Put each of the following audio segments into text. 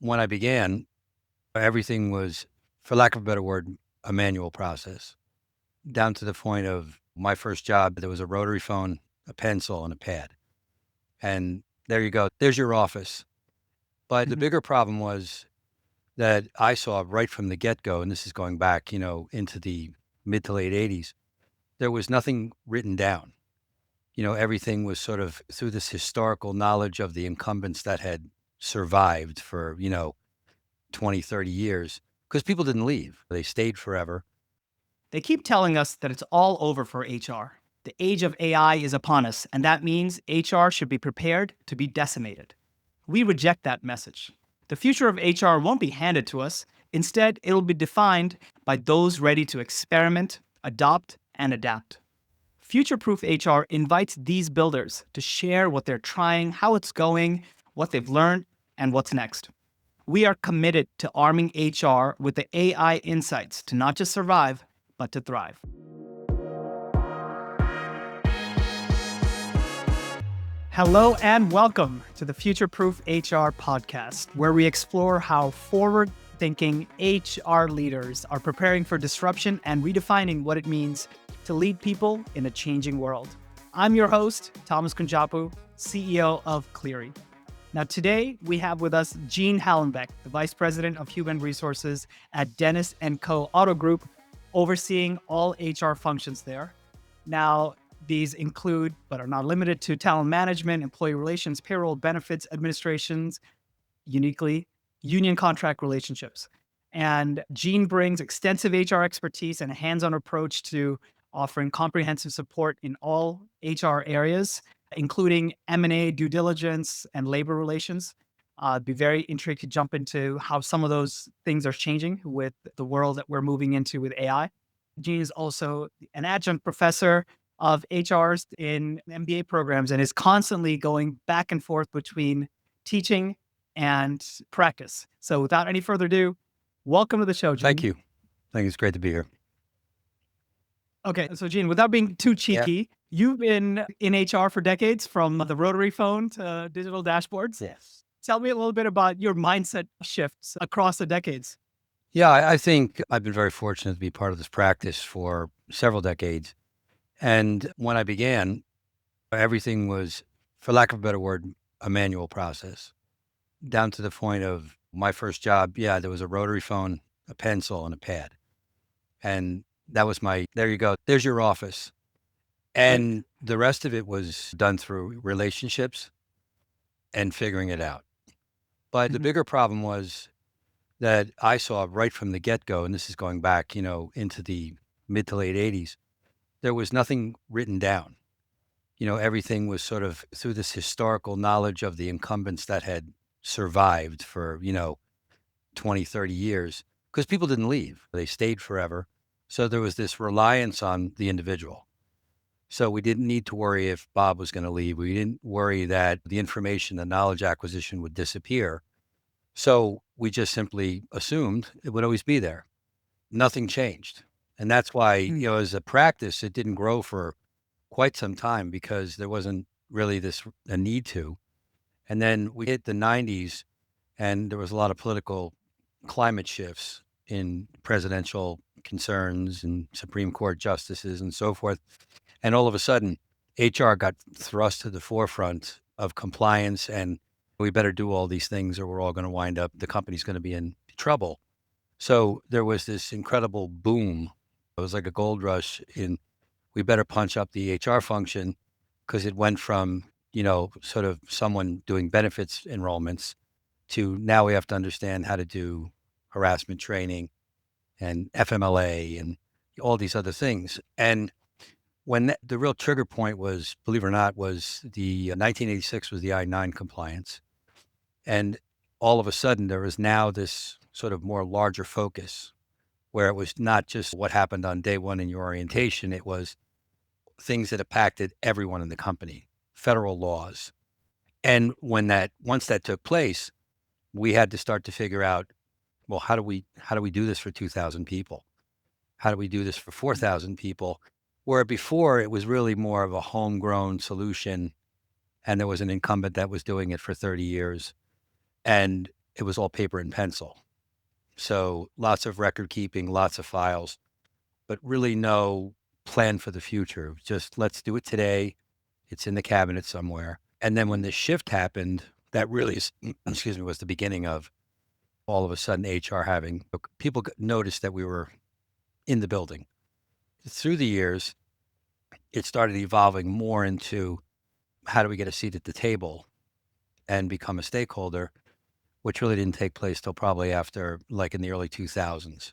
when I began, everything was, for lack of a better word, a manual process, down to the point of my first job. There was a rotary phone, a pencil, and a pad. And there you go. There's your office. But the Mhm. bigger problem was that I saw right from the get-go, and this is going back, into the mid to late 80s, there was nothing written down. Everything was sort of through this historical knowledge of the incumbents that had survived for, 20, 30 years, because people didn't leave. They stayed forever. They keep telling us that it's all over for HR. The age of AI is upon us, and that means HR should be prepared to be decimated. We reject that message. The future of HR won't be handed to us. Instead, it'll be defined by those ready to experiment, adopt, and adapt. Future Proof HR invites these builders to share what they're trying, how it's going, what they've learned, and what's next. We are committed to arming HR with the AI insights to not just survive, but to thrive. Hello and welcome to the Future Proof HR podcast, where we explore how forward thinking HR leaders are preparing for disruption and redefining what it means to lead people in a changing world. I'm your host, Thomas Kunjappu, CEO of Cleary. Now, today we have with us Gene Hallenbeck, the Vice President of Human Resources at Dennis & Co. Auto Group, overseeing all HR functions there. Now, these include, but are not limited to, talent management, employee relations, payroll, benefits, administrations, uniquely, union contract relationships. And Gene brings extensive HR expertise and a hands-on approach to offering comprehensive support in all HR areas, including M&A, due diligence, and labor relations. I'd be very intrigued to jump into how some of those things are changing with the world that we're moving into with AI. Gene is also an adjunct professor of HRs in MBA programs and is constantly going back and forth between teaching and practice. So without any further ado, welcome to the show, Thank Gene. you. I think it's great to be here. Okay, so Gene, without being too Yeah. cheeky, you've been in HR for decades, from the rotary phone to digital dashboards. Yes. Tell me a little bit about your mindset shifts across the decades. Yeah, I think I've been very fortunate to be part of this practice for several decades. And when I began, everything was, for lack of a better word, a manual process, down to the point of my first job. Yeah, there was a rotary phone, a pencil, and a pad. And that was there you go. There's your office. Right. And the rest of it was done through relationships and figuring it out. But the Mhm. bigger problem was that I saw right from the get-go, and this is going back, into the mid to late 80s, there was nothing written down. Everything was sort of through this historical knowledge of the incumbents that had survived for, 20, 30 years, because people didn't leave. They stayed forever. So there was this reliance on the individual. So we didn't need to worry if Bob was going to leave. We didn't worry that the information, the knowledge acquisition would disappear. So we just simply assumed it would always be there. Nothing changed. And that's why, Mm. as a practice, it didn't grow for quite some time because there wasn't really a need to. And then we hit the 90s and there was a lot of political climate shifts in presidential concerns and Supreme Court justices and so forth. And all of a sudden, HR got thrust to the forefront of compliance, and we better do all these things or we're all going to wind up, the company's going to be in trouble. So there was this incredible boom. It was like a gold rush in, we better punch up the HR function, because it went from, sort of someone doing benefits enrollments to now we have to understand how to do harassment training and FMLA and all these other things. And when the real trigger point was, believe it or not, was the 1986 was the I-9 compliance. And all of a sudden, there was now this sort of more larger focus where it was not just what happened on day one in your orientation. It was things that impacted everyone in the company, federal laws. And once that took place, we had to start to figure out, well, how do we do this for 2,000 people? How do we do this for 4,000 people? Where before it was really more of a homegrown solution and there was an incumbent that was doing it for 30 years. And it was all paper and pencil. So lots of record keeping, lots of files, but really no plan for the future. Just let's do it today. It's in the cabinet somewhere. And then when the shift happened, that really is, excuse me, was the beginning of all of a sudden HR having people noticed that we were in the building. Through the years, it started evolving more into how do we get a seat at the table and become a stakeholder, which really didn't take place till probably after, like in the early 2000s,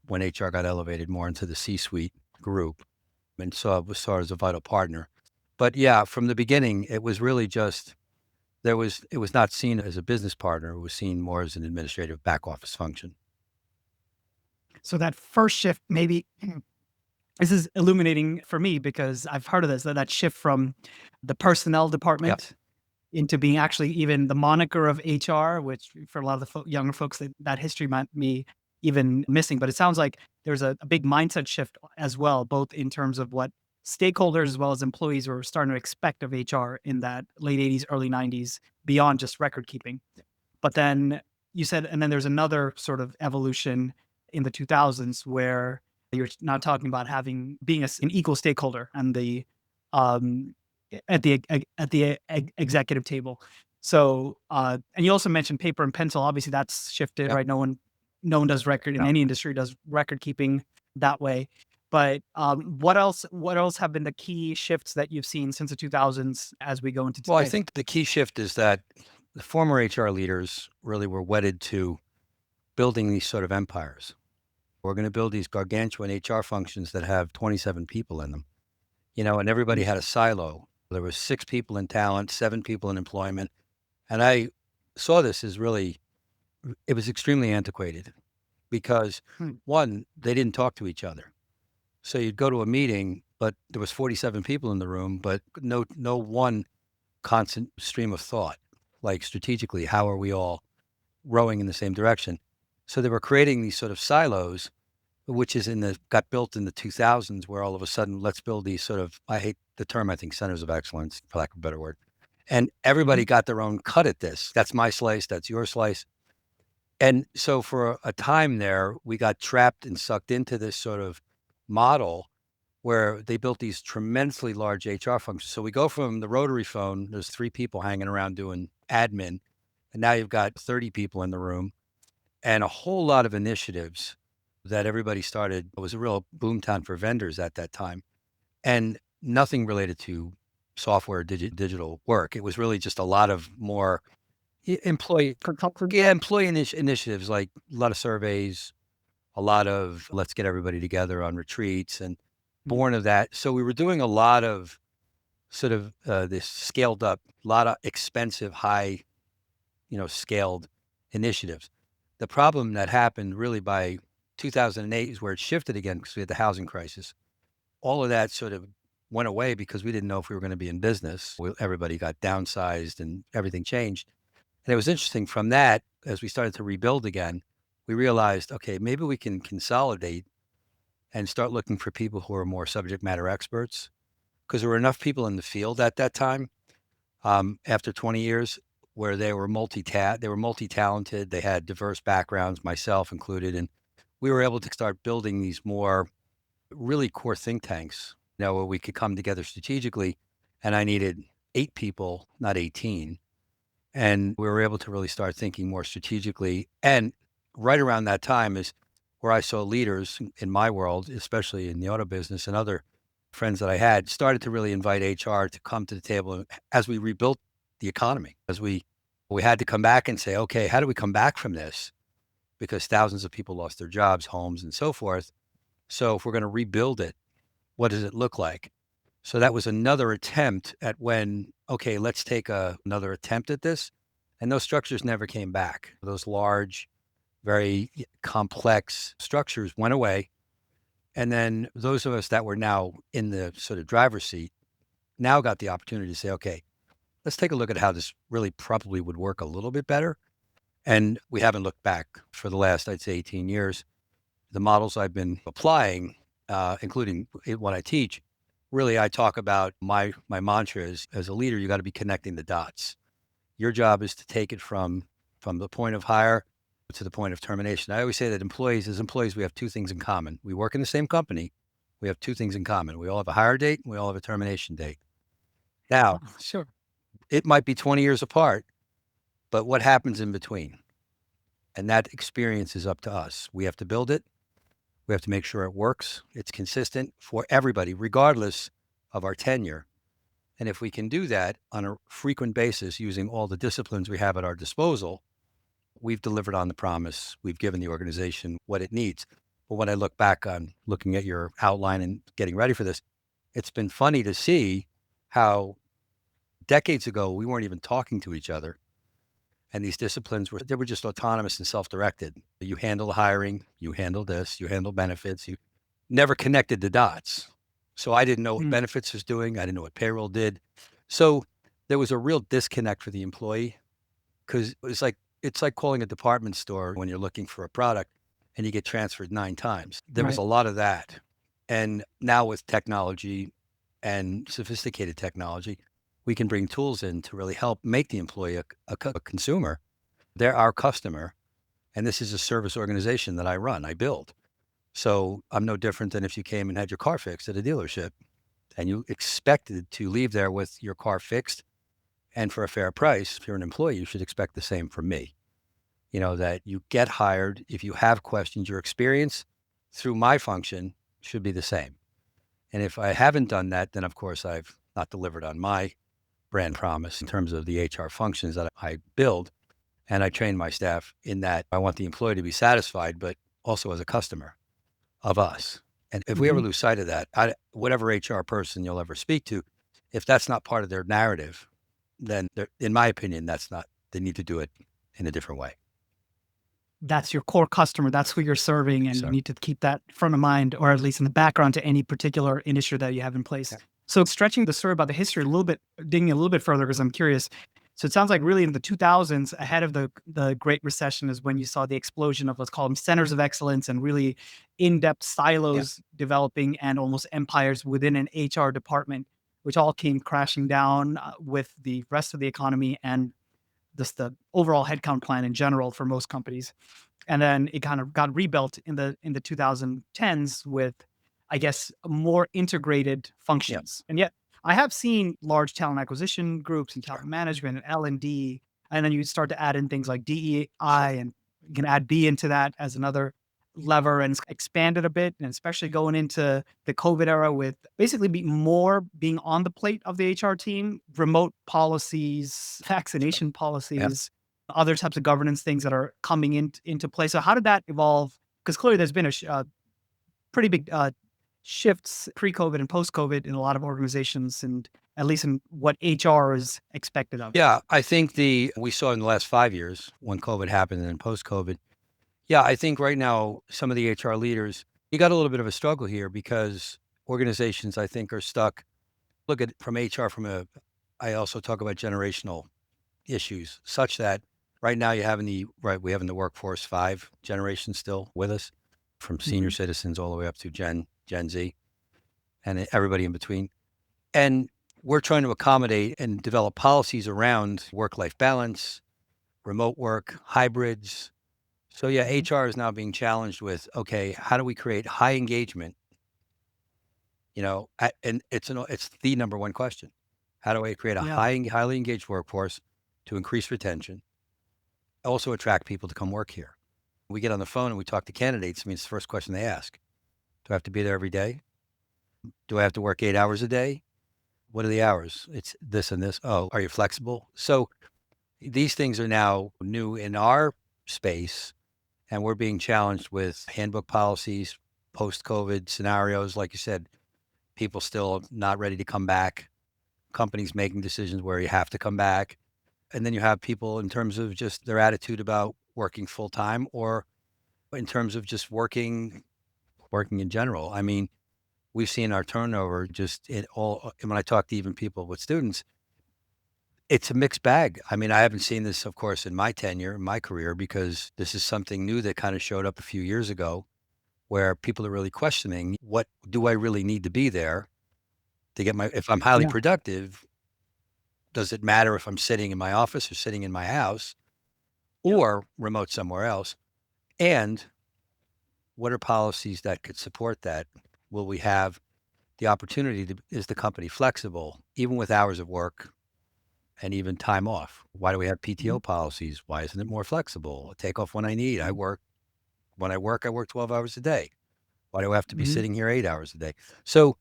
when HR got elevated more into the C-suite group and saw as a vital partner. But yeah, from the beginning, it was really just it was not seen as a business partner. It was seen more as an administrative back office function. So that first shift, maybe this is illuminating for me because I've heard of this, that shift from the personnel Yeah. department into being actually even the moniker of HR, which for a lot of the younger folks, that history might be even missing. But it sounds like there's a big mindset shift as well, both in terms of what stakeholders as well as employees were starting to expect of HR in that late 80s, early 90s, beyond just record keeping. But then you said, and then there's another sort of evolution in the 2000s where you're now talking about being an equal stakeholder and the um, executive table. So, and you also mentioned paper and pencil. Obviously, that's shifted, Yeah. right? No one does record in any industry does record keeping that way. But what else? What else have been the key shifts that you've seen since the 2000s as we go into Well, I today? think the key shift is that the former HR leaders really were wedded to building these sort of empires. We're going to build these gargantuan HR functions that have 27 people in them, and everybody had a silo. There was 6 people in talent, 7 people in employment. And I saw this as really, it was extremely antiquated because Hmm. one, they didn't talk to each other. So you'd go to a meeting, but there was 47 people in the room, but no one constant stream of thought, like strategically, how are we all rowing in the same direction? So they were creating these sort of silos, which got built in the 2000s, where all of a sudden, let's build these sort of, I hate the term, I think centers of excellence, for lack of a better word. And everybody Mhm. got their own cut at this. That's my slice, that's your slice. And so for a time there, we got trapped and sucked into this sort of model where they built these tremendously large HR functions. So we go from the rotary phone, there's 3 people hanging around doing admin, and now you've got 30 people in the room and a whole lot of initiatives that everybody started. It was a real boomtown for vendors at that time, and nothing related to software, digital work. It was really just a lot of more employee, yeah, employee initiatives, like a lot of surveys, a lot of let's get everybody together on retreats, and born of that. So we were doing a lot of sort of this scaled up, a lot of expensive, high, scaled initiatives. The problem that happened really by 2008 is where it shifted again because we had the housing crisis. All of that sort of went away because we didn't know if we were going to be in business. Everybody got downsized and everything changed. And it was interesting from that, as we started to rebuild again, we realized, okay, maybe we can consolidate and start looking for people who are more subject matter experts because there were enough people in the field at that time, after 20 years, where they were multi-talented. They had diverse backgrounds, myself included, and we were able to start building these more really core think tanks, where we could come together strategically. And I needed 8 people, not 18. And we were able to really start thinking more strategically. And right around that time is where I saw leaders in my world, especially in the auto business and other friends that I had, started to really invite HR to come to the table as we rebuilt the economy, as we had to come back and say, okay, how do we come back from this? Because thousands of people lost their jobs, homes, and so forth. So if we're going to rebuild it, what does it look like? So that was another attempt at okay, let's take another attempt at this. And those structures never came back. Those large, very complex structures went away. And then those of us that were now in the sort of driver's seat now got the opportunity to say, okay, let's take a look at how this really probably would work a little bit better. And we haven't looked back for the last, I'd say, 18 years. The models I've been applying, including what I teach, really I talk about my mantra is, as a leader, you got to be connecting the dots. Your job is to take it from from the point of hire to the point of termination. I always say that as employees, we have two things in common. We work in the same company. We have two things in common. We all have a hire date and we all have a termination date. Now, Sure. it might be 20 years apart, but what happens in between? And that experience is up to us. We have to build it. We have to make sure it works. It's consistent for everybody, regardless of our tenure. And if we can do that on a frequent basis using all the disciplines we have at our disposal, we've delivered on the promise. We've given the organization what it needs. But when I look back on looking at your outline and getting ready for this, it's been funny to see how decades ago we weren't even talking to each other. And these disciplines were just autonomous and self-directed. You handle hiring, you handle this, you handle benefits, you never connected the dots. So I didn't know what Mm, benefits was doing. I didn't know what payroll did. So there was a real disconnect for the employee because it's like calling a department store when you're looking for a product and you get transferred 9 times. There was right. a lot of that. And now with technology and sophisticated technology, we can bring tools in to really help make the employee a consumer. They're our customer. And this is a service organization that I run, I build. So I'm no different than if you came and had your car fixed at a dealership and you expected to leave there with your car fixed and for a fair price. If you're an employee, you should expect the same from me. That you get hired. If you have questions, your experience through my function should be the same. And if I haven't done that, then of course I've not delivered on my brand promise in terms of the HR functions that I build. And I train my staff in that I want the employee to be satisfied, but also as a customer of us. And if we ever Hmm. lose sight of that, whatever HR person you'll ever speak to, if that's not part of their narrative, then in my opinion, they need to do it in a different way. That's your core customer. That's who you're serving, and you So, need to keep that front of mind, or at least in the background to any particular initiative that you have in place. yeah, So, stretching the story about the history a little bit, digging a little bit further, because I'm curious. So, it sounds like really in the 2000s, ahead of the Great Recession, is when you saw the explosion of, let's call them, centers of excellence and really in-depth yeah, silos developing and almost empires within an HR department, which all came crashing down with the rest of the economy and just the overall headcount plan in general for most companies. And then it kind of got rebuilt in the 2010s with, I guess, more integrated yeah, functions. And yet I have seen large talent acquisition groups and talent sure, management and L&D, and then you start to add in things like DEI, sure, and you can add B into that as another lever, and expand it a bit, and especially going into the COVID era with basically being on the plate of the HR team, remote policies, sure, vaccination yeah. policies, other types of governance things that are coming into play. So how did that evolve? Because clearly there's been pretty big shifts pre-COVID and post-COVID in a lot of organizations, and at least in what HR is expected of it. Yeah, I think we saw in the last 5 years when COVID happened and then post-COVID. Yeah, I think right now some of the HR leaders, you got a little bit of a struggle here because organizations, I think, are stuck. Look at from HR I also talk about generational issues such that right now we have in the workforce 5 generations still with us, from senior Mhm. citizens all the way up to Gen Z and everybody in between. And we're trying to accommodate and develop policies around work-life balance, remote work, hybrids. So yeah, Mhm. HR is now being challenged with, okay, how do we create high engagement? And it's the number one question. How do I create a Yeah. highly engaged workforce to increase retention, also attract people to come work here? We get on the phone and we talk to candidates. I mean, it's the first question they ask. Do I have to be there every day? Do I have to work 8 hours a day? What are the hours? It's this and this. Oh, are you flexible? So these things are now new in our space, and we're being challenged with handbook policies, post-COVID scenarios. Like you said, people still not ready to come back, companies making decisions where you have to come back. And then you have people in terms of just their attitude about working full time or in terms of just working in general. I mean, we've seen our turnover just in all, and when I talk to even people with students, it's a mixed bag. I mean, I haven't seen this, of course, in my tenure, in my career, because this is something new that kind of showed up a few years ago where people are really questioning, what do I really need to be there to get if I'm highly Yeah. productive, does it matter if I'm sitting in my office or sitting in my house? or remote somewhere else? And what are policies that could support that? Will we have the opportunity to, is the company flexible, even with hours of work and even time off? Why do we have PTO Mhm. policies? Why isn't it more flexible? I take off when I need. Mhm. I work 12 hours a day. Why do I have to be Mhm. sitting here 8 hours a day? So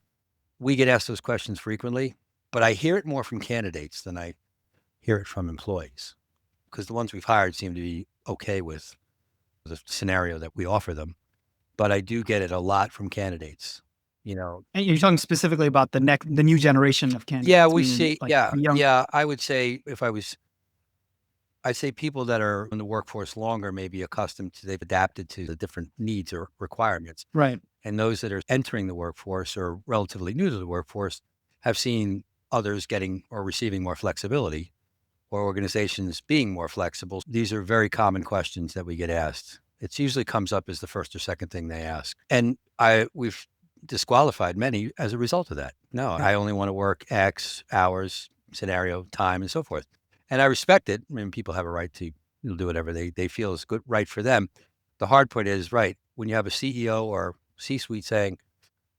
we get asked those questions frequently, but I hear it more from candidates than I hear it from employees, because the ones we've hired seem to be okay with the scenario that we offer them. But I do get it a lot from candidates. You know, And you're talking specifically about the new generation of yeah, candidates, we meaning see, like yeah, the young. yeah. I would say I'd say people that are in the workforce longer may be accustomed to, they've adapted to the different needs or requirements. Right. And those that are entering the workforce or relatively new to the workforce have seen others getting or receiving more flexibility, or organizations being more flexible. These are very common questions that we get asked. It usually comes up as the first or second thing they ask. And we've disqualified many as a result of that. No, Right. I only want to work X hours, scenario, time, and so forth. And I respect it. I mean, people have a right to do whatever they feel is good, right for them. The hard point is, right, when you have a CEO or C-suite saying,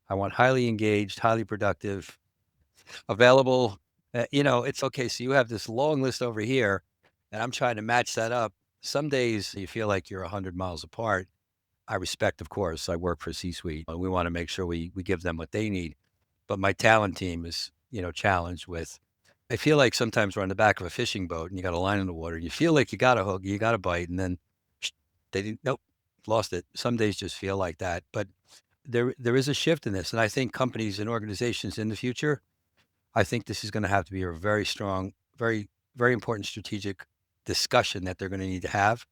I want highly engaged, highly productive, available. It's okay. So you have this long list over here, and I'm trying to match that up. Some days you feel like you're 100 miles apart. I respect, of course. I work for C-suite, and we want to make sure we give them what they need. But my talent team is, challenged with. I feel like sometimes we're on the back of a fishing boat, and you got a line in the water. And you feel like you got a hook, you got a bite, and then they didn't. Nope, lost it. Some days just feel like that. But there is a shift in this, and I think companies and organizations in the future, I think this is going to have to be a very strong, very, very important strategic discussion that they're going to need to have.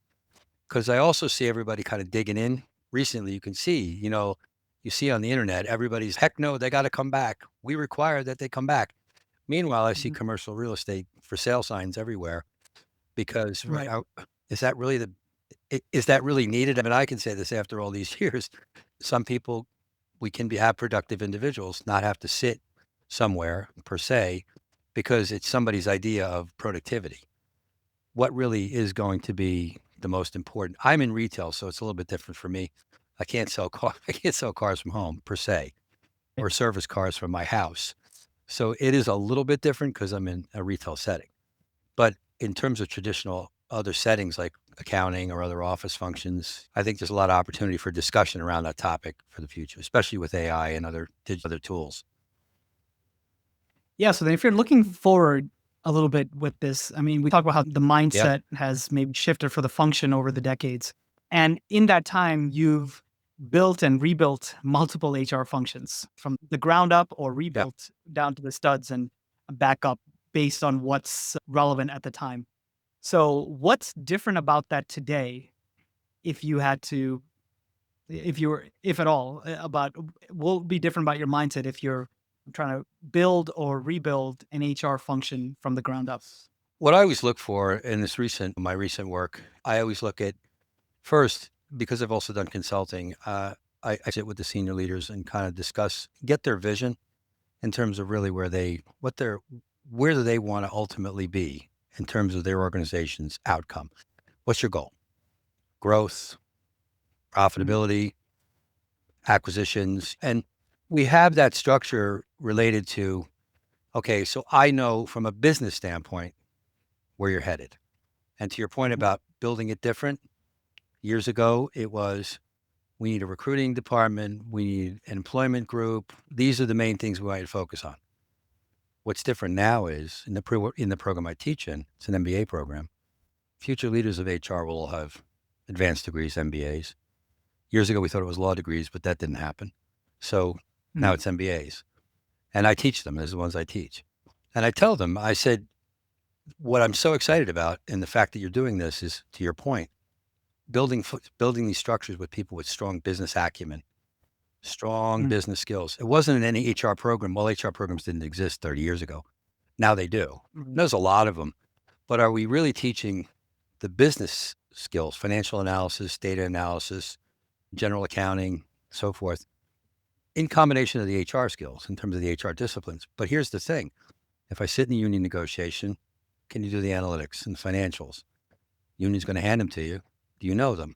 Because I also see everybody kind of digging in. Recently, you can see, you see on the internet, everybody's, heck no, they got to come back. We require that they come back. Meanwhile, I see Mhm. commercial real estate for sale signs everywhere because, right, Right. is that really is that really needed? I mean, I can say this after all these years. Some people, we can have productive individuals, not have to sit somewhere per se, because it's somebody's idea of productivity. What really is going to be the most important? I'm in retail, so it's a little bit different for me. I can't sell cars from home per se, or service cars from my house. So it is a little bit different because I'm in a retail setting. But in terms of traditional other settings like accounting or other office functions, I think there's a lot of opportunity for discussion around that topic for the future, especially with AI and other tools. Yeah. So then, if you're looking forward a little bit with this, I mean, we talk about how the Yep. mindset has maybe shifted for the function over the decades. And in that time, you've built and rebuilt multiple HR functions from the ground up or Yep. rebuilt down to the studs and back up based on what's relevant at the time. So, what's different about that today if you had to, if you were, if at all, about what would be different about your mindset if you're trying to build or rebuild an HR function from the ground up? What I always look for in my recent work, I always look at first, because I've also done consulting, I sit with the senior leaders and kind of get their vision in terms of really where do they want to ultimately be in terms of their organization's outcome? What's your goal? Growth, Mhm. profitability, acquisitions. And we have that structure related to, okay, so I know from a business standpoint where you're headed. And to your point Mhm. about building it different, years ago, it was we need a recruiting department, we need an employment group. These are the main things we want you to focus on. What's different now is in the program I teach in, it's an MBA program. Future leaders of HR will all have advanced degrees, MBAs. Years ago, we thought it was law degrees, but that didn't happen. So now Mhm. it's MBAs. And I teach them. There's the ones I teach. And I tell them, I said, what I'm so excited about and the fact that you're doing this is, to your point, building these structures with people with strong business acumen, strong Mhm. business skills. It wasn't in any HR program. Well, HR programs didn't exist 30 years ago. Now they do. Mhm. There's a lot of them. But are we really teaching the business skills, financial analysis, data analysis, general accounting, so forth, in combination of the HR skills in terms of the HR disciplines? But here's the thing. If I sit in the union negotiation, can you do the analytics and financials? Union's going to hand them to you. Do you know them?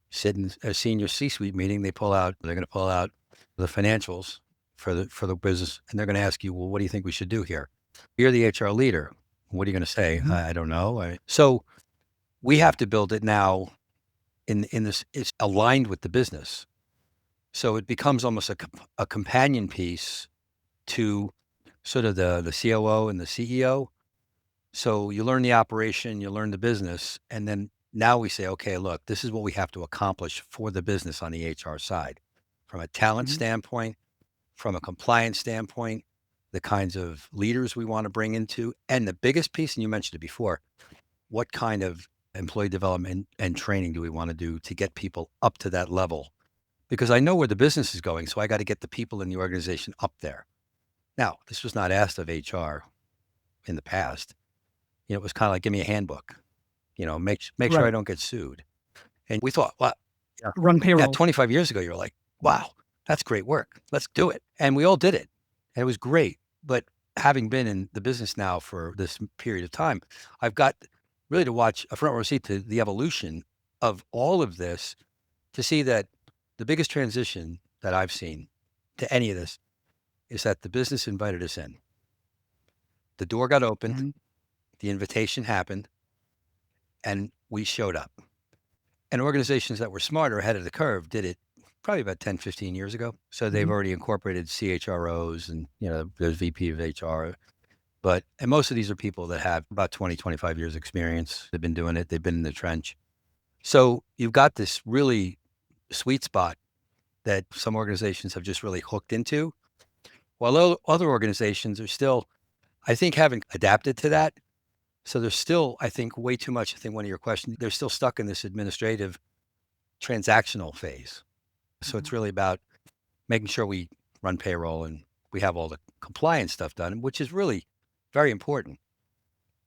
Sit in a senior C-suite meeting. They're going to pull out the financials for the business, and they're going to ask you, well, what do you think we should do here? You're the HR leader. What are you going to say? Mhm. I don't know. So we have to build it now in this. It's aligned with the business, so it becomes almost a companion piece to sort of the COO and the CEO. So you learn the operation, you learn the business, and then now we say, okay, look, this is what we have to accomplish for the business on the HR side, from a talent Mhm. standpoint, from a compliance standpoint, the kinds of leaders we want to bring into, and the biggest piece, and you mentioned it before, what kind of employee development and training do we want to do to get people up to that level? Because I know where the business is going, so I got to get the people in the organization up there. Now, this was not asked of HR in the past. It was kind of like, give me a handbook, make sure I Right. don't get sued. And we thought, well, yeah, Run yeah, payroll. 25 years ago, you're like, wow, that's great work. Let's do it. And we all did it. And it was great. But having been in the business now for this period of time, I've got really to watch a front row seat to the evolution of all of this to see that the biggest transition that I've seen to any of this is that the business invited us in. The door got opened, Mhm. the invitation happened, and we showed up. And organizations that were smarter ahead of the curve did it probably about 10, 15 years ago. So they've Mhm. already incorporated CHROs and, there's VP of HR. And most of these are people that have about 20, 25 years experience. They've been doing it. They've been in the trench. So you've got this really sweet spot that some organizations have just really hooked into, while other organizations are still, I think, haven't adapted to that. So there's still, I think, way too much. I think one of your questions, they're still stuck in this administrative transactional phase. So it's Mhm. really about making sure we run payroll and we have all the compliance stuff done, which is really very important.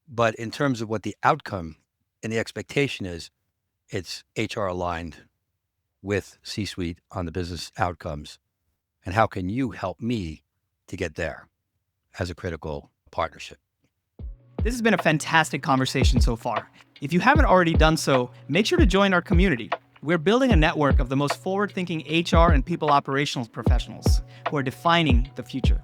But in terms of what the outcome and the expectation is, it's HR aligned with C-suite on the business outcomes. And how can you help me to get there as a critical partnership? This has been a fantastic conversation so far. If you haven't already done so, make sure to join our community. We're building a network of the most forward thinking HR and people operations professionals who are defining the future.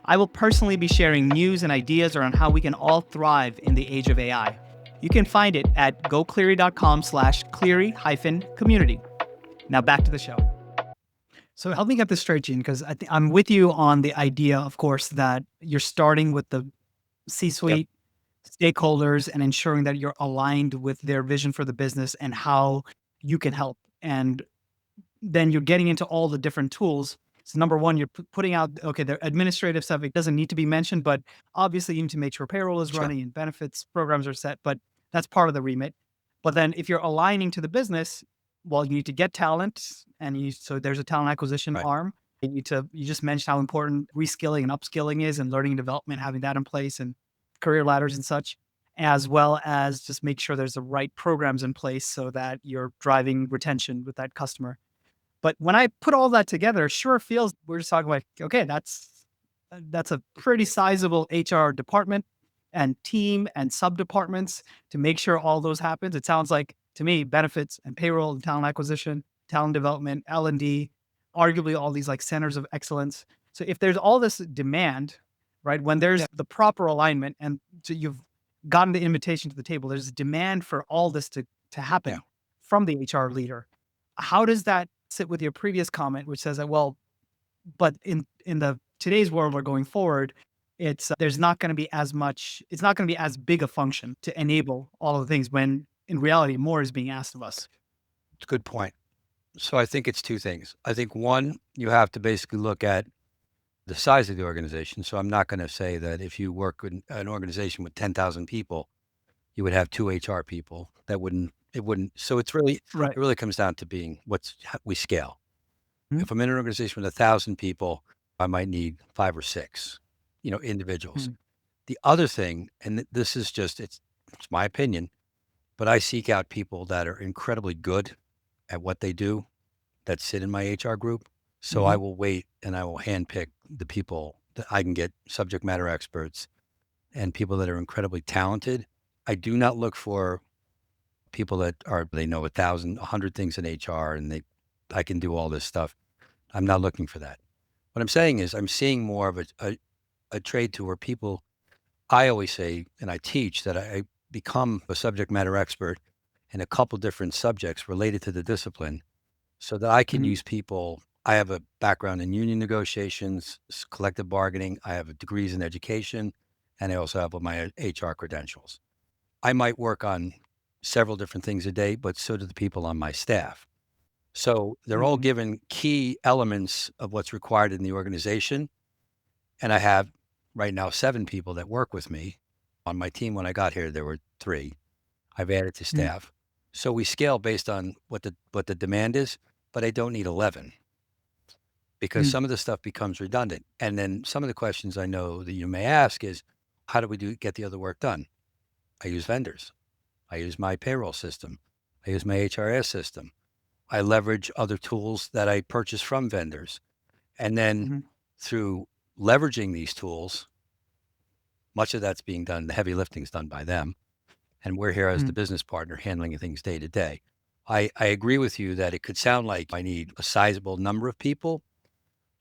I will personally be sharing news and ideas around how we can all thrive in the age of AI. You can find it at gocleary.com/Cleary-community. Now back to the show. So help me get this straight, Gene, because I'm with you on the idea, of course, that you're starting with the Yep. C-suite stakeholders and ensuring that you're aligned with their vision for the business and how you can help. And then you're getting into all the different tools. So number one, you're putting out, okay, the administrative stuff, it doesn't need to be mentioned, but obviously you need to make sure payroll is Sure. running and benefits programs are set, but that's part of the remit. But then if you're aligning to the business, well, you need to get talent so there's a talent acquisition Right. arm. You just mentioned how important reskilling and upskilling is and learning and development, having that in place and career ladders and such, as well as just make sure there's the right programs in place so that you're driving retention with that customer. But when I put all that together, it sure feels we're just talking about, okay, that's a pretty sizable HR department and team and sub departments to make sure all those happens. It sounds like to me benefits and payroll and talent acquisition, talent development, L&D, arguably all these like centers of excellence. So if there's all this demand, right, when there's Yeah. the proper alignment and so you've gotten the invitation to the table, there's a demand for all this to Yeah. happen from the HR leader. How does that sit with your previous comment, which says that, well, but in the today's world or going forward, it's there's not going to be as much. It's not going to be as big a function to enable all of the things when in reality more is being asked of us. It's a good point. So I think it's two things. I think one, you have to basically look at the size of the organization. So I'm not going to say that if you work in an organization with 10,000 people, you would have two HR people. It wouldn't. So Right. it really comes down to being how we scale. Mhm. If I'm in an organization with 1,000 people, I might need five or six, individuals. Mhm. The other thing, and this is just, it's my opinion, but I seek out people that are incredibly good at what they do that sit in my HR group. So I Mhm. will wait and I will handpick the people that I can get subject matter experts and people that are incredibly talented. I do not look for people that they know 1,000, 100 things in HR and I can do all this stuff. I'm not looking for that. What I'm saying is I'm seeing more of a trade to where people, I always say, and I teach that I become a subject matter expert in a couple different subjects related to the discipline so that I can Mhm. use people. I have a background in union negotiations, collective bargaining. I have degrees in education, and I also have my HR credentials. I might work on several different things a day, but so do the people on my staff. So they're all Mhm. given key elements of what's required in the organization. And I have right now 7 people that work with me. On my team when I got here, there were 3. I've added to Mhm. staff. So we scale based on what the demand is, but I don't need 11 because Mhm. some of the stuff becomes redundant. And then some of the questions I know that you may ask is, how do we get the other work done? I use vendors. I use my payroll system. I use my HRS system. I leverage other tools that I purchase from vendors. And then Mhm. through leveraging these tools, much of that's being done, the heavy lifting is done by them. And we're here as the Mhm. business partner handling things day to day. I agree with you that it could sound like I need a sizable number of people,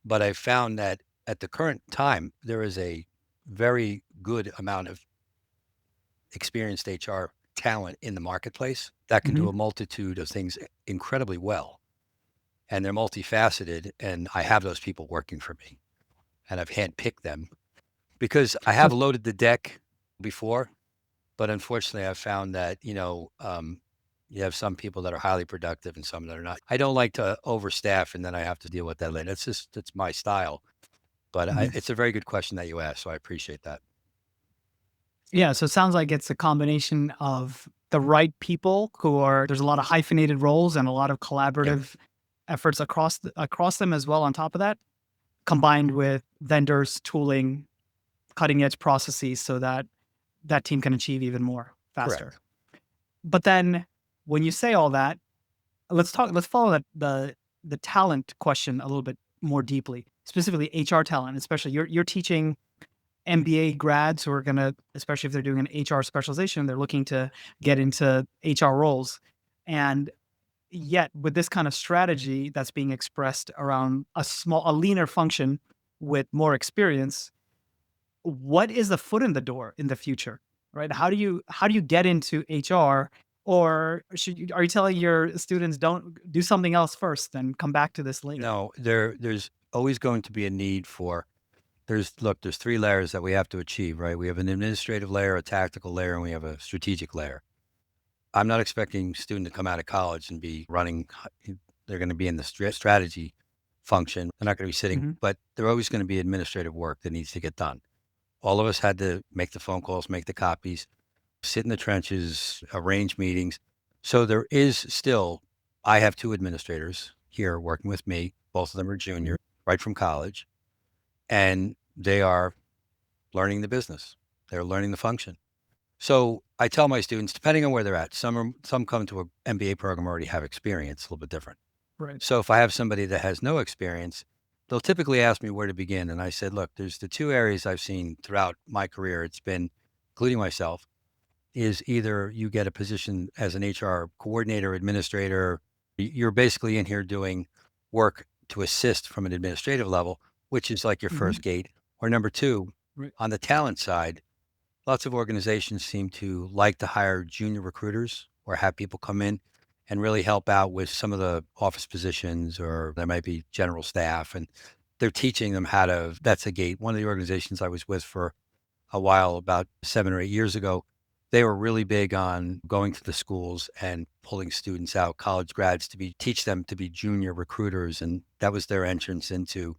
but I found that at the current time, there is a very good amount of experienced HR talent in the marketplace that can do Mhm. a multitude of things incredibly well. And they're multifaceted. And I have those people working for me and I've handpicked them because I So have loaded the deck before. But unfortunately, I've found that, you have some people that are highly productive and some that are not. I don't like to overstaff and then I have to deal with that later. That's my style. But Mhm. it's a very good question that you asked. So I appreciate that. Yeah, so it sounds like it's a combination of the right people who are there's a lot of hyphenated roles and a lot of Yep. collaborative efforts across them as well on top of that, combined with vendors, tooling, cutting edge processes so that that team can achieve even more faster. Correct. But then when you say all that, let's follow the talent question a little bit more deeply, specifically HR talent, especially you're teaching MBA grads who are gonna, especially if they're doing an HR specialization, they're looking to get into HR roles. And yet with this kind of strategy that's being expressed around a leaner function with more experience, what is the foot in the door in the future? Right? How do you get into HR? Or are you telling your students don't do something else first and come back to this later? No, there's always going to be a need for there's 3 layers that we have to achieve, right? We have an administrative layer, a tactical layer, and we have a strategic layer. I'm not expecting a student to come out of college and be running. They're going to be in the strategy function. They're not going to be sitting, Mhm. but they're always going to be administrative work that needs to get done. All of us had to make the phone calls, make the copies, sit in the trenches, arrange meetings. So there is still, I have 2 administrators here working with me. Both of them are junior, right from college, and they are learning the business. They're learning the function. So I tell my students, depending on where they're at, some come to an MBA program already have experience, a little bit different. Right. So if I have somebody that has no experience, they'll typically ask me where to begin. And I said, look, there's the 2 areas I've seen throughout my career. It's been, including myself, is either you get a position as an HR coordinator, administrator. You're basically in here doing work to assist from an administrative level, which is like your Mhm. first gate. Or number 2, Right. on the talent side, lots of organizations seem to like to hire junior recruiters or have people come in and really help out with some of the office positions, or there might be general staff, and they're teaching them how to. That's a gate. One of the organizations I was with for a while, about 7 or 8 years ago, they were really big on going to the schools and pulling students out, college grads, teach them to be junior recruiters, and that was their entrance into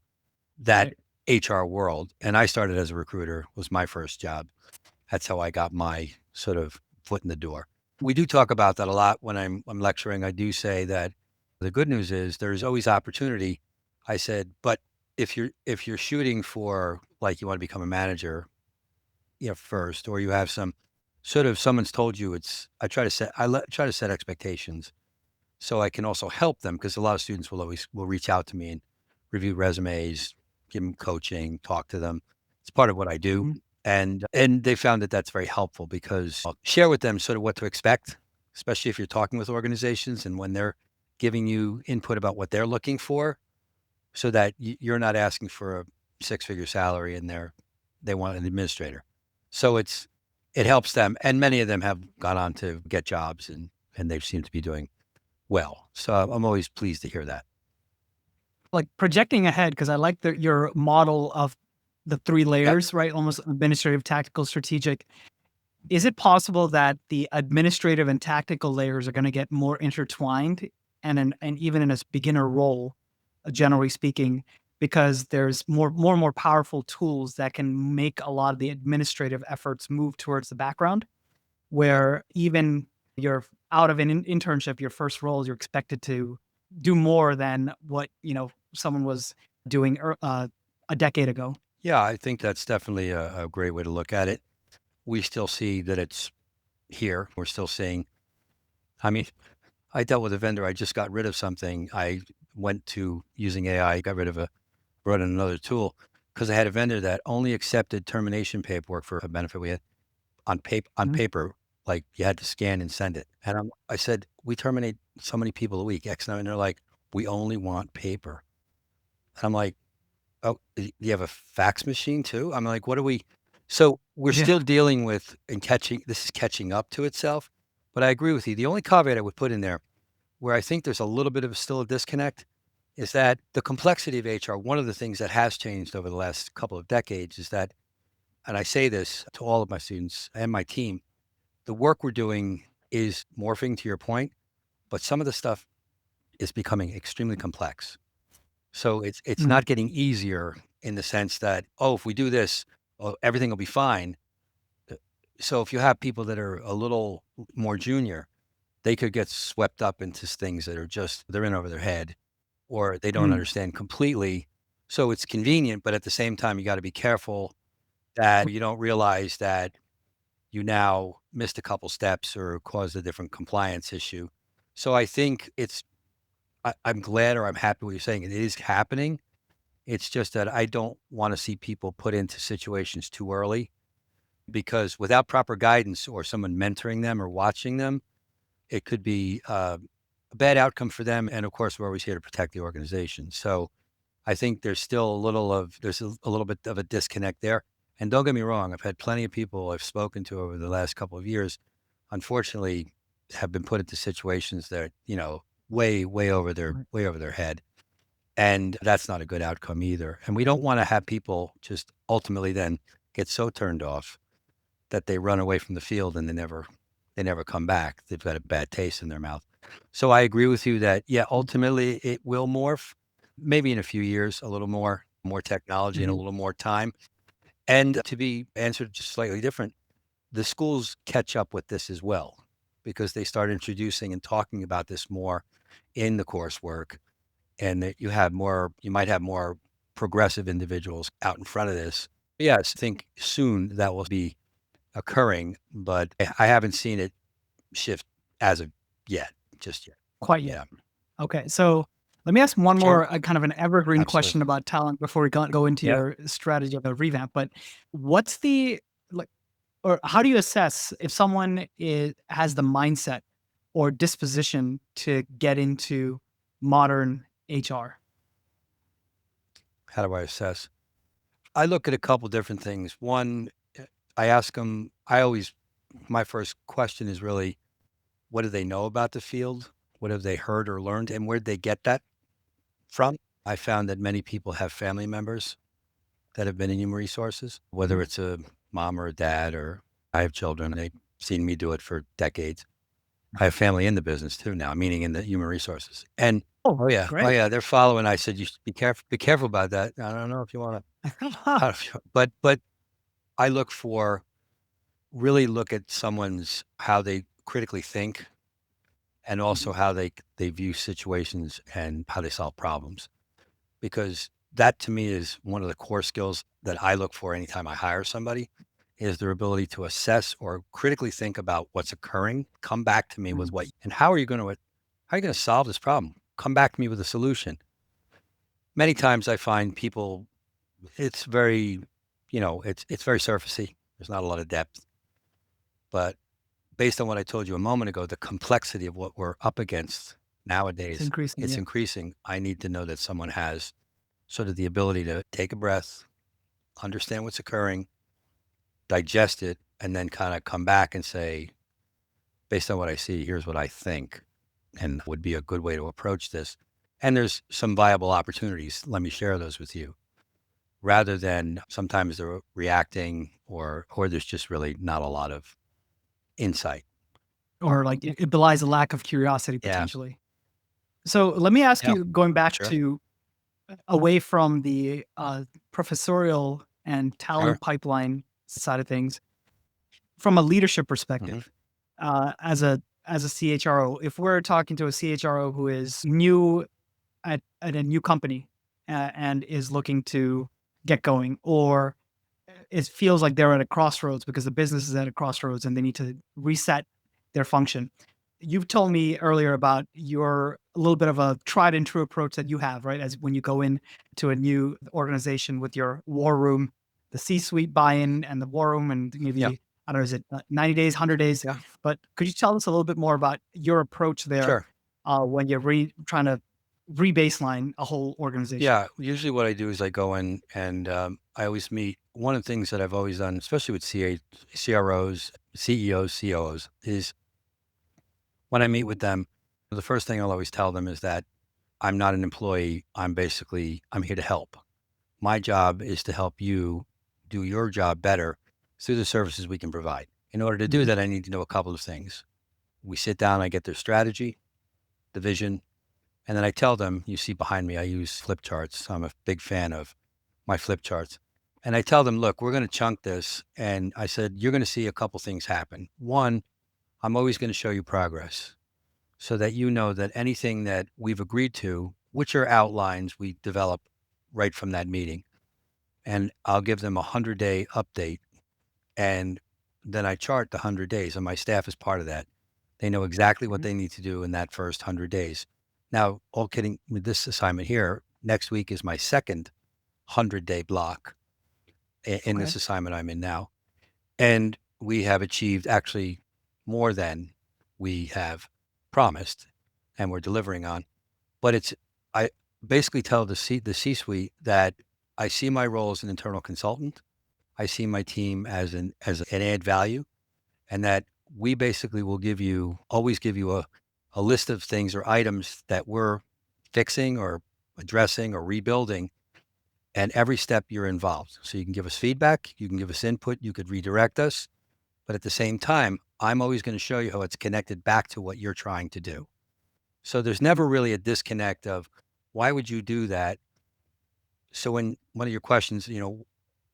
that Right. HR world. And I started as a recruiter, was my first job. That's how I got my sort of foot in the door. We do talk about that a lot when I'm lecturing. I do say that the good news is there's always opportunity. I said, but if you're shooting for, like, you want to become a manager, first, or you have some sort of someone's told you it's try to set expectations so I can also help them, because a lot of students will reach out to me and review resumes, give them coaching, talk to them. It's part of what I do. Mhm. And they found that that's very helpful because I'll share with them sort of what to expect. especially if you're talking with organizations and when they're giving you input about what they're looking for, so that you're not asking for a six-figure salary and they want an administrator. So it helps them, and many of them have gone on to get jobs and they seem to be doing well. So I'm always pleased to hear that. Like projecting ahead, because I like your model of the three Yep. layers, right? Almost administrative, tactical, strategic. Is it possible that the administrative and tactical layers are going to get more intertwined and even in a beginner role, generally speaking, because there's more and more powerful tools that can make a lot of the administrative efforts move towards the background, where even you're out of an internship, your first role, you're expected to do more than what, someone was doing a decade ago. Yeah, I think that's definitely a great way to look at it. We still see that it's here. We're still seeing, I mean, I dealt with a vendor. I just got rid of something. I went to using AI, got rid of brought in another tool because I had a vendor that only accepted termination paperwork for a benefit we had on Mhm. paper, like you had to scan and send it. And I said, we terminate so many people a week, X number. And they're like, we only want paper. And I'm like, oh, do you have a fax machine too? I'm like, what are we? So we're Yeah. still dealing with and this is catching up to itself. But I agree with you. The only caveat I would put in there where I think there's a little bit of still a disconnect is that the complexity of HR, one of the things that has changed over the last couple of decades is that, and I say this to all of my students and my team, the work we're doing is morphing to your point, but some of the stuff is becoming extremely complex. So it's Mhm. not getting easier in the sense that, oh, if we do this, oh, everything will be fine. Uh, So if you have people that are a little more junior, they could get swept up into things that are just they're in over their head or they don't Mm. understand completely. So it's convenient, but at the same time, you got to be careful that you don't realize that you now missed a couple steps or caused a different compliance issue. So I think I'm glad or I'm happy what you're saying. It is happening. It's just that I don't want to see people put into situations too early because without proper guidance or someone mentoring them or watching them, it could be a bad outcome for them. And of course, we're always here to protect the organization. So I think there's still there's a little bit of a disconnect there. And don't get me wrong, I've had plenty of people I've spoken to over the last couple of years, unfortunately, have been put into situations that, Right. way over their head. And that's not a good outcome either. And we don't want to have people just ultimately then get so turned off that they run away from the field and they never come back. They've got a bad taste in their mouth. So I agree with you that, yeah, ultimately it will morph, maybe in a few years, a little more technology and a Mhm. little more time. And to be answered just slightly different, the schools catch up with this as well because they start introducing and talking about this more in the coursework and that you might have more progressive individuals out in front of this. Yes, I think soon that will be occurring, but I haven't seen it shift as of yet, just yet. Quite yet. Yeah, Okay, so let me ask one sure. more kind of an evergreen Absolutely. question about talent before we go into Yeah. your strategy of a revamp. But what's the like, or how do you assess if someone has the mindset or disposition to get into modern HR? How do I assess? I look at a couple different things. One, I ask them, I always, my first question is really, what do they know about the field? What have they heard or learned? And where'd they get that from? I found that many people have family members that have been in human resources, whether Mhm. it's a mom or a dad, or I have children. They've seen me do it for decades. I have family in the business too now, meaning in the human resources. And Oh, oh great. yeah, they're following. I said, you should be careful about that. I don't know if you want to, but I really look at someone's how they critically think and also Mhm. how they view situations and how they solve problems. Because that to me is one of the core skills that I look for anytime I hire somebody is their ability to assess or critically think about what's occurring, come back to me with Mhm. what and how are you going to solve this problem? Come back to me with a solution. Many times I find people it's very, it's very surfacey. There's not a lot of depth, but based on what I told you a moment ago, the complexity of what we're up against It's nowadays, increasing. it's Yeah. increasing. I need to know that someone has sort of the ability to take a breath, understand what's occurring, digest it, and then kind of come back and say, based on what I see, here's what I think and would be a good way to approach this. And there's some viable opportunities. Let me share those with you. Rather than sometimes they're reacting or there's just really not a lot of insight. Or like it belies a lack of curiosity Yeah. potentially. So let me ask Yeah. you, going back Sure. to away from the professorial and Sure. talent pipeline side of things, from a leadership Hmm. perspective, as a CHRO, if we're talking to a CHRO who is new at a new company and is looking to get going, or it feels like they're at a crossroads because the business is at a crossroads and they need to reset their function. You've told me earlier about your a little bit of a tried and true approach that you have, right? As when you go in to a new organization with your war room, the C-suite buy-in and the war room, and Yeah. maybe I don't know, is it 90 days, 100 days? Yeah. But could you tell us a little bit more about your approach there Sure. when you're trying to re-baseline a whole organization? Yeah. Usually what I do is I go in and I always meet. One of the things that I've always done, especially with CROs, CEOs, COOs, is when I meet with them, the first thing I'll always tell them is that I'm not an employee. I'm here to help. My job is to help you do your job better through the services we can provide. In order to do Mhm. that, I need to know a couple of things. We sit down, I get their strategy, the vision, and then I tell them, you see behind me, I use flip charts. I'm a big fan of my flip charts. And I tell them, look, we're going to chunk this. And I said, you're going to see a couple things happen. One, I'm always going to show you progress so that you know that anything that we've agreed to, which are outlines we develop right from that meeting, and I'll give them a 100-day update. And then I chart the 100 days, and my staff is part of that. They know exactly what Mhm. they need to do in that first 100 days. Now, all kidding with this assignment here, next week is my second 100-day block in Okay. this assignment I'm in now. And we have achieved actually more than we have promised and we're delivering on. But I basically tell the C-suite that I see my role as an internal consultant. I see my team as an add value, and that we basically will always give you a list of things or items that we're fixing or addressing or rebuilding, and every step you're involved. So you can give us feedback, you can give us input, you could redirect us, but at the same time, I'm always going to show you how it's connected back to what you're trying to do. So there's never really a disconnect of why would you do that? So when one of your questions,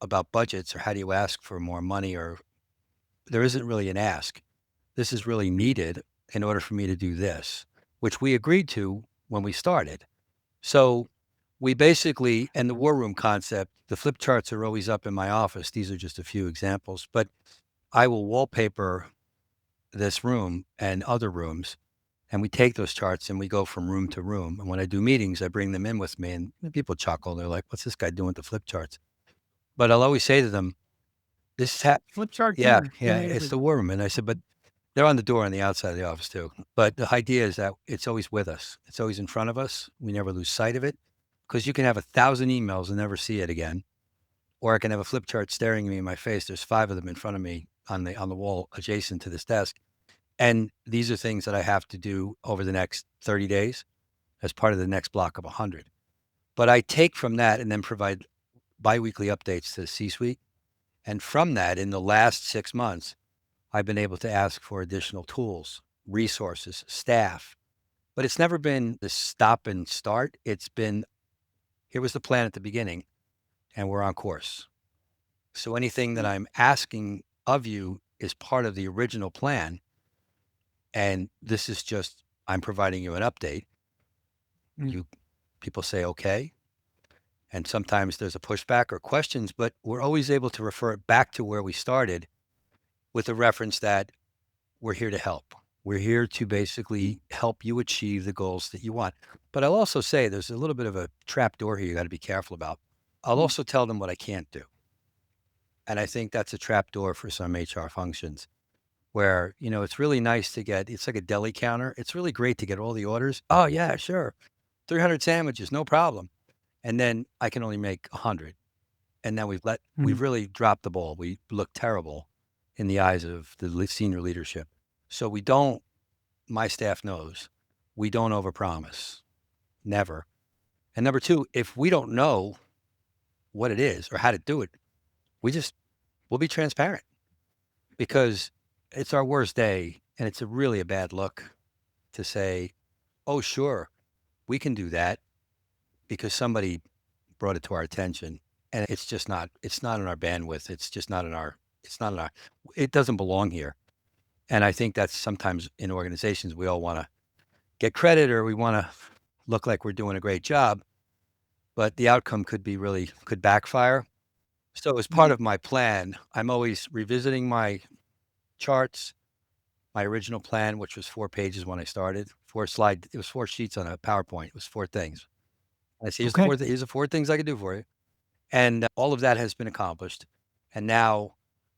about budgets or how do you ask for more money, or there isn't really an ask. This is really needed in order for me to do this, which we agreed to when we started. So we basically, and the war room concept, the flip charts are always up in my office. These are just a few examples, but I will wallpaper this room and other rooms. And we take those charts and we go from room to room. And when I do meetings, I bring them in with me and people chuckle. They're like, what's this guy doing with the flip charts? But I'll always say to them, this is, Flip chart yeah, king. yeah, it's the war room. And I said, but they're on the door on the outside of the office too. But the idea is that it's always with us. It's always in front of us. We never lose sight of it because you can have 1,000 emails and never see it again. Or I can have a flip chart staring me in my face. There's 5 of them in front of me on the wall adjacent to this desk. And these are things that I have to do over the next 30 days as part of the next block of 100. But I take from that and then provide biweekly updates to the C-suite. And from that, in the last 6 months, I've been able to ask for additional tools, resources, staff. But it's never been the stop and start. It's been, here was the plan at the beginning, and we're on course. So anything that I'm asking of you is part of the original plan. And this is just, I'm providing you an update. Mm. You people say, okay. And sometimes there's a pushback or questions, but we're always able to refer it back to where we started with a reference that we're here to help. We're here to basically help you achieve the goals that you want. But I'll also say there's a little bit of a trap door here you got to be careful about. I'll Mm. also tell them what I can't do. And I think that's a trap door for some HR functions. where, it's really nice to get, it's like a deli counter. It's really great to get all the orders. Oh yeah, sure. 300 sandwiches, no problem. And then I can only make 100. And now we've Mm. really dropped the ball. We look terrible in the eyes of the senior leadership. So we don't, my staff knows, we don't overpromise. Never. And number two, if we don't know what it is or how to do it, we'll be transparent because it's our worst day and it's really a bad look to say, oh, sure, we can do that because somebody brought it to our attention. And it's not in our bandwidth. It's not in our, it doesn't belong here. And I think that's sometimes in organizations, we all want to get credit or we want to look like we're doing a great job, but the outcome could backfire. So as part Mm. of my plan, I'm always revisiting my charts, my original plan, which was 4 pages when I started, it was 4 sheets on a PowerPoint. It was 4 things. I said, Okay. here's the 4 things I could do for you. And all of that has been accomplished. And now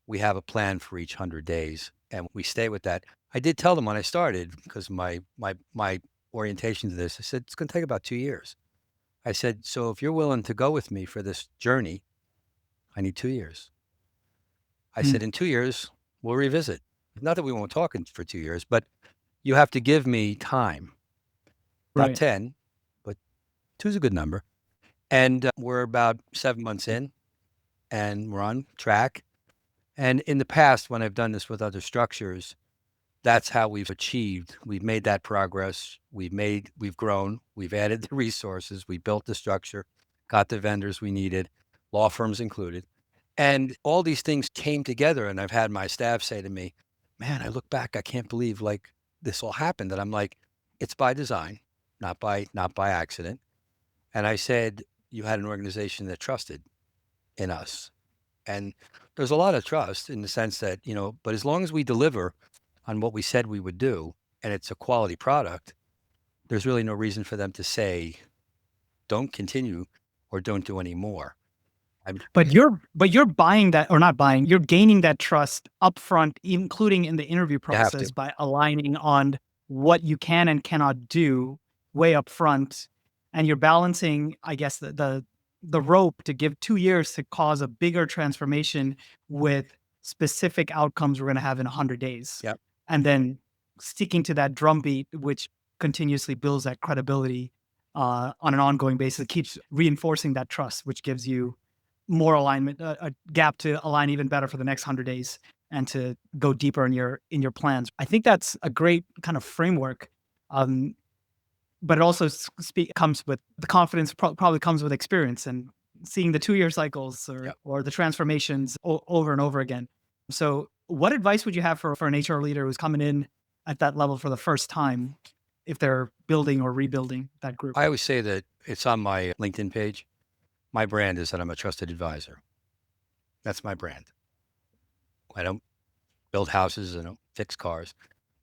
we have a plan for each 100 days and we stay with that. I did tell them when I started, because my orientation to this, I said, it's going to take about 2 years. I said, so if you're willing to go with me for this journey, I need 2 years. I Mm. said, in 2 years, we'll revisit. Not that we won't talk for 2 years, but you have to give me time, not Right. 10, but two's a good number. And we're about 7 months in and we're on track. And in the past, when I've done this with other structures, that's how we've made that progress. We've grown, we've added the resources, we built the structure, got the vendors we needed, law firms included. And all these things came together. And I've had my staff say to me, man, I look back, I can't believe like this all happened. And I'm like, it's by design, not by accident. And I said, you had an organization that trusted in us. And there's a lot of trust in the sense that, but as long as we deliver on what we said we would do and it's a quality product, there's really no reason for them to say, don't continue or don't do any more. But you're buying that, or not buying, you're gaining that trust upfront, including in the interview You have to. process, by aligning on what you can and cannot do way up front. And you're balancing, I guess, the rope to give 2 years to cause a bigger transformation with specific outcomes we're going to have in 100 days. Yep. And then sticking to that drumbeat, which continuously builds that credibility on an ongoing basis. It keeps reinforcing that trust, which gives you more alignment, a gap to align even better for the next 100 days and to go deeper in your plans. I think that's a great kind of framework. But it also comes with the confidence, probably comes with experience and seeing the 2 year cycles Yep. or the transformations over and over again. So what advice would you have for an HR leader who's coming in at that level for the first time, if they're building or rebuilding that group? I always say that it's on my LinkedIn page. My brand is that I'm a trusted advisor. That's my brand. I don't build houses. I don't fix cars.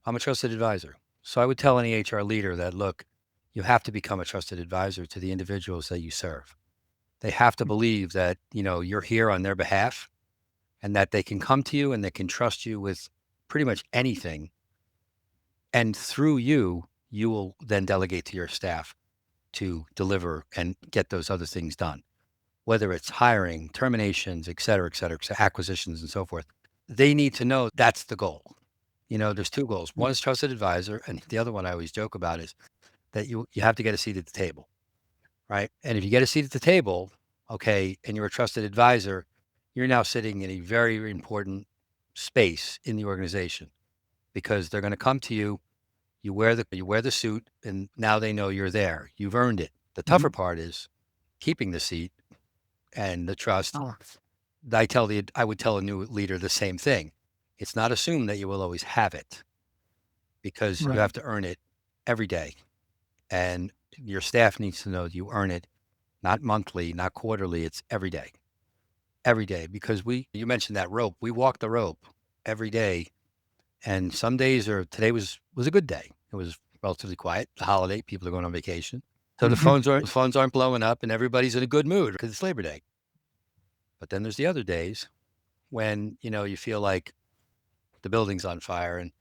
I'm a trusted advisor. So I would tell any HR leader that, look, you have to become a trusted advisor to the individuals that you serve. They have to believe that, you're here on their behalf and that they can come to you and they can trust you with pretty much anything. And through you, you will then delegate to your staff to deliver and get those other things done, whether it's hiring, terminations, et cetera, acquisitions and so forth. They need to know that's the goal. There's two goals. One is trusted advisor. And the other one I always joke about is that you have to get a seat at the table, right? And if you get a seat at the table, okay, and you're a trusted advisor, you're now sitting in a very, very important space in the organization because they're going to come to you. You wear the suit, and now they know you're there. You've earned it. The tougher Mhm. part is keeping the seat and the trust. Oh, I would tell a new leader the same thing. It's not assumed that you will always have it because you right. have to earn it every day. And your staff needs to know that you earn it, not monthly, not quarterly. It's every day, because you mentioned that rope. We walk the rope every day. And some days today was a good day. It was relatively quiet, the holiday, people are going on vacation. So the Mhm. phones aren't blowing up and everybody's in a good mood because it's Labor Day. But then there's the other days when, you feel like the building's on fire and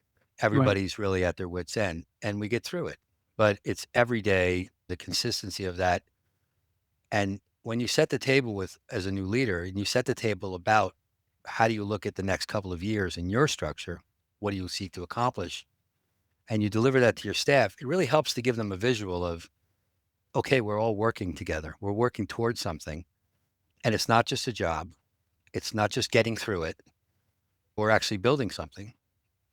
Right. everybody's really at their wits' end, and we get through it. But it's every day, the consistency of that. And when you set the table with as a new leader, and you set the table about how do you look at the next couple of years in your structure, what do you seek to accomplish, and you deliver that to your staff, it really helps to give them a visual of, okay, we're all working together. We're working towards something. And it's not just a job. It's not just getting through it. We're actually building something.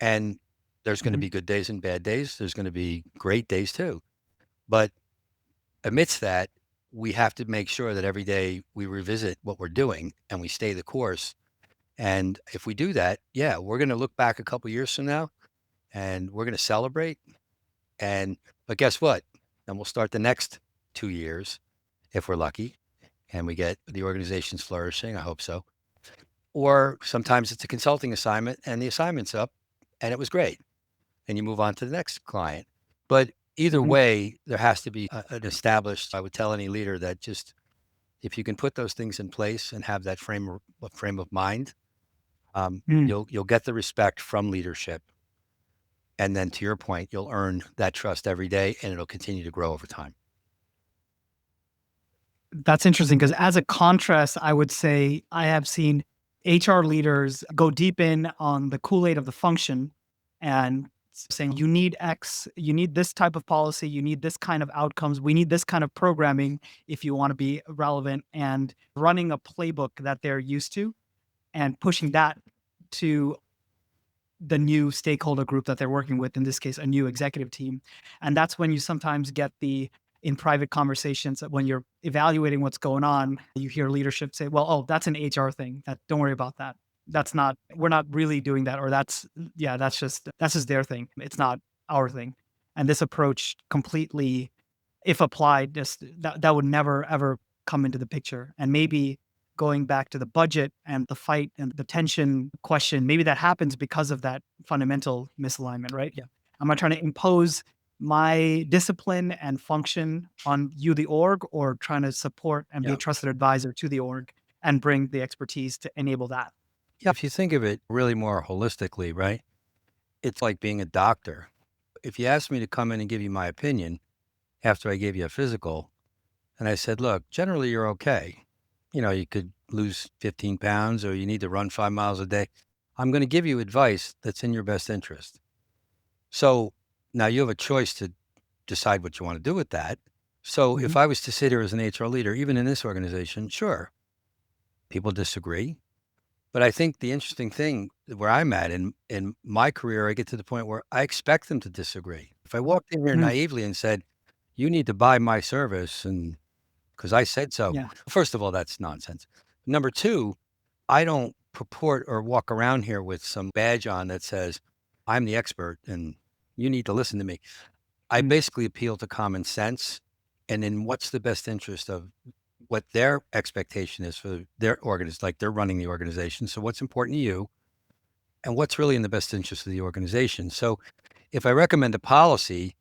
And there's going to Mhm. be good days and bad days. There's going to be great days too. But amidst that, we have to make sure that every day we revisit what we're doing and we stay the course. And if we do that, yeah, we're going to look back a couple years from now and we're going to celebrate. And, but guess what? Then we'll start the next 2 years if we're lucky and we get the organization's flourishing. I hope so. Or sometimes it's a consulting assignment and the assignment's up and it was great. And you move on to the next client. But either Mhm. way, there has to be an established, I would tell any leader that just, if you can put those things in place and have that frame of mind, Mm. you'll get the respect from leadership. And then to your point, you'll earn that trust every day and it'll continue to grow over time. That's interesting because as a contrast, I would say I have seen HR leaders go deep in on the Kool-Aid of the function and saying, you need X, you need this type of policy, you need this kind of outcomes, we need this kind of programming if you want to be relevant, and running a playbook that they're used to and pushing that to the new stakeholder group that they're working with, in this case, a new executive team. And that's when you sometimes get the in private conversations when you're evaluating what's going on, you hear leadership say, well, oh, that's an HR thing. That don't worry about that. That's not, we're not really doing that. Or that's, yeah, that's just their thing. It's not our thing. And this approach completely, if applied, just that would never ever come into the picture. And maybe going back to the budget and the fight and the tension question, maybe that happens because of that fundamental misalignment, right? Yeah. Am I trying to impose my discipline and function on you, the org, or trying to support and be a Yeah. trusted advisor to the org and bring the expertise to enable that? Yeah. If you think of it really more holistically, right? It's like being a doctor. If you asked me to come in and give you my opinion after I gave you a physical, and I said, look, generally you're okay. You could lose 15 pounds or you need to run 5 miles a day. I'm going to give you advice that's in your best interest. So now you have a choice to decide what you want to do with that. So Mhm. if I was to sit here as an HR leader, even in this organization, sure, people disagree. But I think the interesting thing where I'm at in my career, I get to the point where I expect them to disagree. If I walked in here Mhm. naively and said, you need to buy my service and because I said so. Yeah. First of all, that's nonsense. Number two, I don't purport or walk around here with some badge on that says, I'm the expert and you need to listen to me. I Mm. basically appeal to common sense and in what's the best interest of what their expectation is for their organization, like they're running the organization. So what's important to you and what's really in the best interest of the organization. So if I recommend a policy,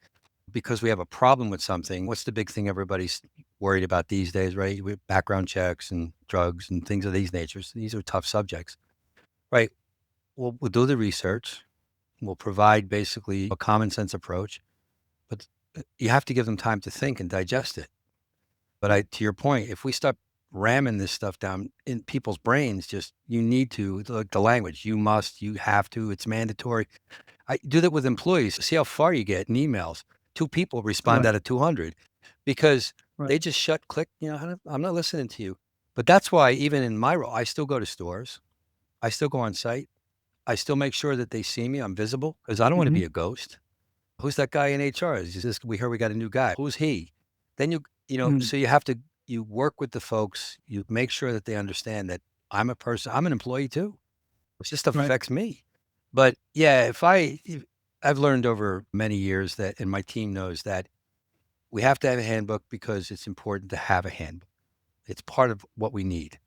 because we have a problem with something, what's the big thing everybody's worried about these days, right? With background checks and drugs and things of these natures. These are tough subjects, right? We'll do the research. We'll provide basically a common sense approach, but you have to give them time to think and digest it. But to your point, if we start ramming this stuff down in people's brains, just you need to, like the language, you must, you have to, it's mandatory. I do that with employees. See how far you get in emails. Two people respond Right. out of 200 because Right. they just shut, click, I'm not listening to you. But that's why even in my role, I still go to stores. I still go on site. I still make sure that they see me. I'm visible because I don't want to Mhm. be a ghost. Who's that guy in HR? Is this, we heard we got a new guy. Who's he? Then Mm. so you have to, you work with the folks, you make sure that they understand that I'm a person, I'm an employee too. This stuff Right. affects me. But yeah, I've learned over many years that, and my team knows that we have to have a handbook because it's important to have a handbook. It's part of what we need.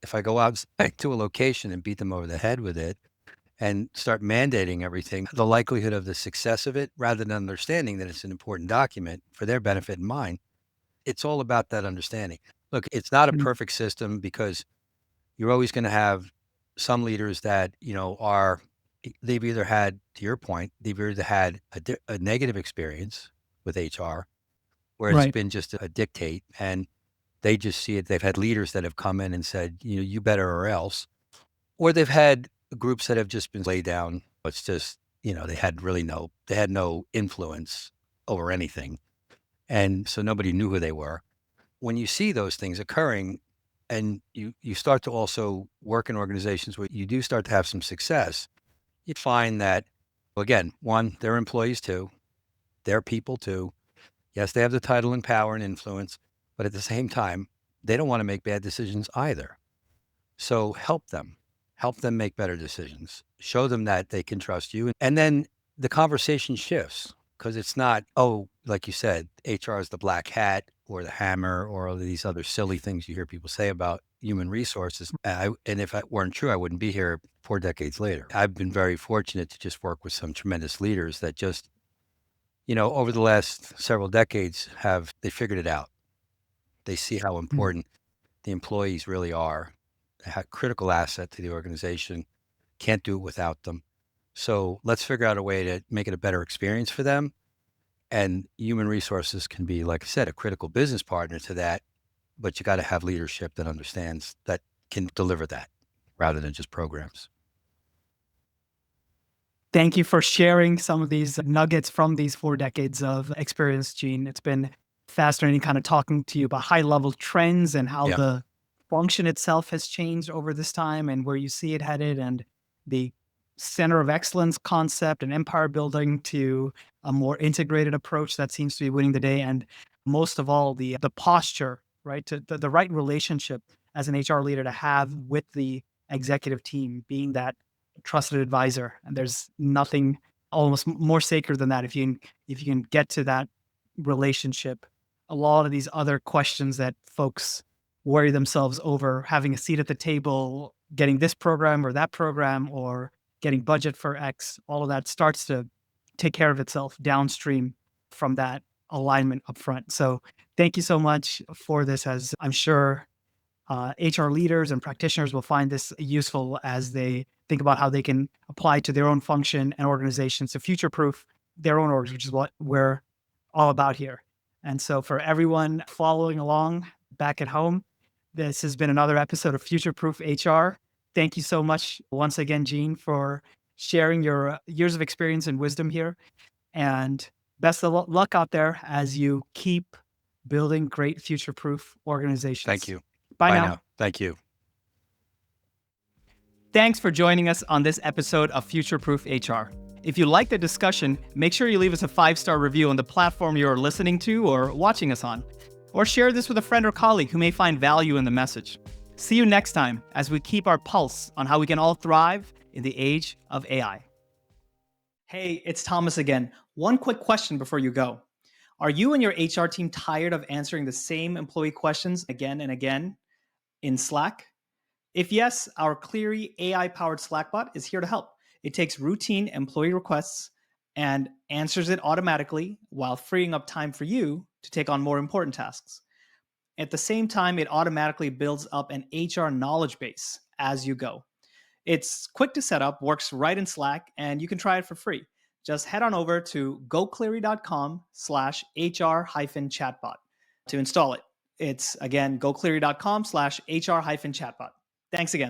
If I go out to a location and beat them over the head with it and start mandating everything, the likelihood of the success of it, rather than understanding that it's an important document for their benefit and mine, it's all about that understanding. Look, it's not a Mm. perfect system because you're always going to have some leaders that, are they've either had, to your point, they've either had a negative experience with HR where it's Right. been just a dictate and they just see it. They've had leaders that have come in and said, you better or else. Or they've had groups that have just been laid down. It's just, they had no influence over anything. And so nobody knew who they were. When you see those things occurring and you start to also work in organizations where you do start to have some success, you find that, well, again, one, they're employees too, they're people too. Yes, they have the title and power and influence, but at the same time, they don't want to make bad decisions either. So help them make better decisions. Show them that they can trust you. And then the conversation shifts because it's not, oh, like you said, HR is the black hat or the hammer or all of these other silly things you hear people say about human resources. And if it weren't true, I wouldn't be here 4 decades later. I've been very fortunate to just work with some tremendous leaders that just, over the last several decades they figured it out. They see how Mm. important the employees really are, a critical asset to the organization. Can't do it without them. So let's figure out a way to make it a better experience for them. And human resources can be, like I said, a critical business partner to that. But you got to have leadership that understands that can deliver that rather than just programs. Thank you for sharing some of these nuggets from these 4 decades of experience, Gene. It's been fascinating kind of talking to you about high level trends and how Yeah. the function itself has changed over this time and where you see it headed, and the center of excellence concept and empire building to a more integrated approach that seems to be winning the day. And most of all, the posture, right? To the right relationship as an HR leader to have with the executive team, being that trusted advisor. And there's nothing almost more sacred than that. If you can get to that relationship, a lot of these other questions that folks worry themselves over, having a seat at the table, getting this program or that program, or getting budget for X, all of that starts to take care of itself downstream from that alignment up front. So thank you so much for this, as I'm sure HR leaders and practitioners will find this useful as they think about how they can apply to their own function and organizations to future proof their own orgs, which is what we're all about here. And so, for everyone following along back at home, this has been another episode of Future Proof HR. Thank you so much once again, Gene, for sharing your years of experience and wisdom here. And best of luck out there as you keep building great future proof Thank organizations. you. Bye Bye now. now. Thank you. Thanks for joining us on this episode of Future Proof HR. If you like the discussion, make sure you leave us a 5-star review on the platform you're listening to or watching us on. Or share this with a friend or colleague who may find value in the message. See you next time as we keep our pulse on how we can all thrive in the age of AI. Hey, it's Thomas again. One quick question before you go. Are you and your HR team tired of answering the same employee questions again and again in Slack? If yes, our Cleary AI-powered Slack bot is here to help. It takes routine employee requests and answers it automatically while freeing up time for you to take on more important tasks. At the same time, it automatically builds up an HR knowledge base as you go. It's quick to set up, works right in Slack, and you can try it for free. Just head on over to gocleary.com/HR-chatbot to install it. It's again, gocleary.com/HR-chatbot. Thanks again.